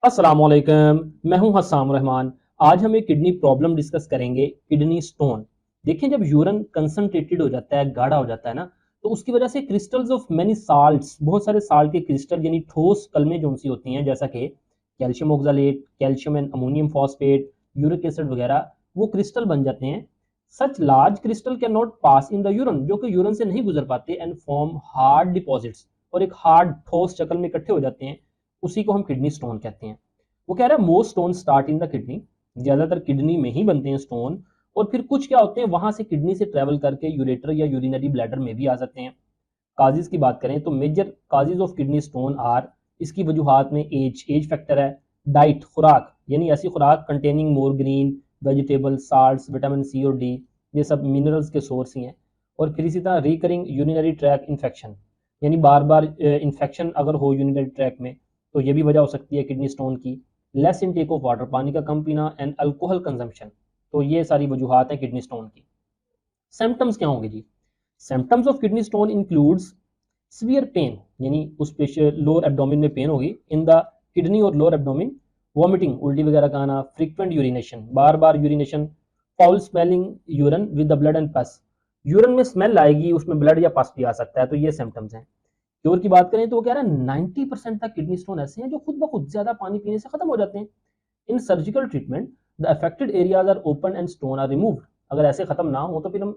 अस्सलाम वालेकुम, मैं हूं हस्साम रहमान। आज हम एक किडनी प्रॉब्लम डिस्कस करेंगे, किडनी स्टोन। देखें, जब यूरिन कंसंट्रेटेड हो जाता है, गाढ़ा हो जाता है ना, तो उसकी वजह से क्रिस्टल्स ऑफ मैनी साल्ट्स, बहुत सारे साल्ट के क्रिस्टल यानी ठोस कलमें जो सी होती हैं, जैसा कि calcium oxalate, calcium and ammonium phosphate, uric acid वगैरह, वो क्रिस्टल बन जाते हैं। सच large crystal can not pass in the urine, जो कि यूरिन से नहीं गुजर पाते, एंड फॉर्म हार्ड डिपॉजिट्स, और एक हार्ड ठोस शक्ल में इकट्ठे हो जाते हैं। उसी को हम किडनी स्टोन कहते हैं। वो कह रहा है most stone start in the kidney, ज्यादातर किडनी में ही बनते हैं स्टोन, और फिर कुछ क्या होते हैं वहां से किडनी से ट्रेवल करके यूरेटर या यूरिनरी ब्लैडर में भी आ सकते हैं। काजेज की बात करें तो major causes of kidney stone are, इसकी वजूहत में एज फैक्टर है, डाइट खुराक यानी ऐसी खुराक containing more green vegetable, salts, vitamin C और डी, ये सब मिनरल्स के सोर्स ही हैं। और फिर इसी तरह रिकरिंग यूरिनरी ट्रैक इन्फेक्शन, यानी बार बार इन्फेक्शन अगर हो यूरिनरी ट्रैक में, तो ये भी वजह हो सकती है किडनी स्टोन की। लेस इनटेक ऑफ वाटर, पानी का कम पीना, एंड अल्कोहल कंजम्पशन, तो ये सारी वजूहत हैं किडनी स्टोन की। सिम्टम्स क्या होंगे जी? Symptoms of kidney stone includes severe pain, यानी उस लोअर एब्डोमेन में पेन होगी, इन द किडनी और लोअर एब्डोमेन, वॉमिटिंग, उल्टी वगैरह का आना, फ्रीक्वेंट यूरिनेशन, बार बार urination, foul smelling urine with the blood and pus, urine में स्मेल आएगी, उसमें ब्लड या पस भी आ सकता है। तो ये सिम्टम्स हैं। क्योर की बात करें तो वो कह रहा है 90% तक किडनी स्टोन ऐसे हैं जो खुद ब खुद ज्यादा पानी पीने से खत्म हो जाते हैं। In surgical treatment the affected areas are open and stone are removed, अगर ऐसे खत्म ना हो तो फिर हम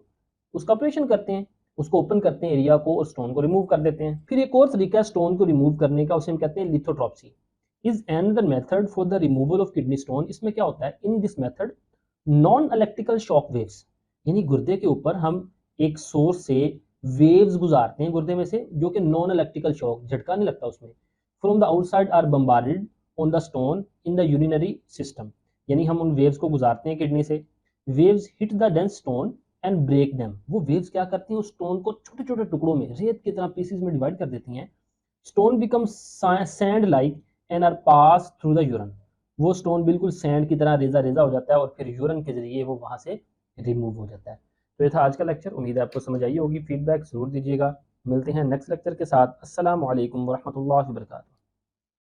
उसका ऑपरेशन करते हैं, उसको ओपन करते हैं एरिया को, और स्टोन को रिमूव कर देते हैं। फिर एक और तरीका है स्टोन को रिमूव करने का, उसे हम कहते हैं lithotripsy, is another method for the removal of kidney stone. इसमें क्या होता है, in this method non electrical shock waves, यानी गुर्दे के ऊपर हम एक सोर्स से वेव्स गुजारते हैं गुर्दे में से, जो कि नॉन इलेक्ट्रिकल शॉक, झटका नहीं लगता उसमें, from the outside are bombarded on the stone in the urinary system, यानी हम उन वेव्स को गुजारते हैं किडनी से। Waves hit the dense stone and break them, वो वेव्स क्या करती हैं, उस स्टोन को छोटे छोटे टुकड़ों में, रेत की तरह पीसेस में डिवाइड कर देती हैं। Stone become sand like and are pass through the urine, वो स्टोन बिल्कुल सैंड की तरह रेजा रेजा हो जाता है, और फिर यूरिन के जरिए वो वहां से रिमूव हो जाता है। तो ये था आज का लेक्चर, उम्मीद है आपको समझ आई होगी। फीडबैक जरूर दीजिएगा। मिलते हैं नेक्स्ट लेक्चर के साथ। अस्सलाम वालेकुम वरहमतुल्लाहि वबरकातुहू।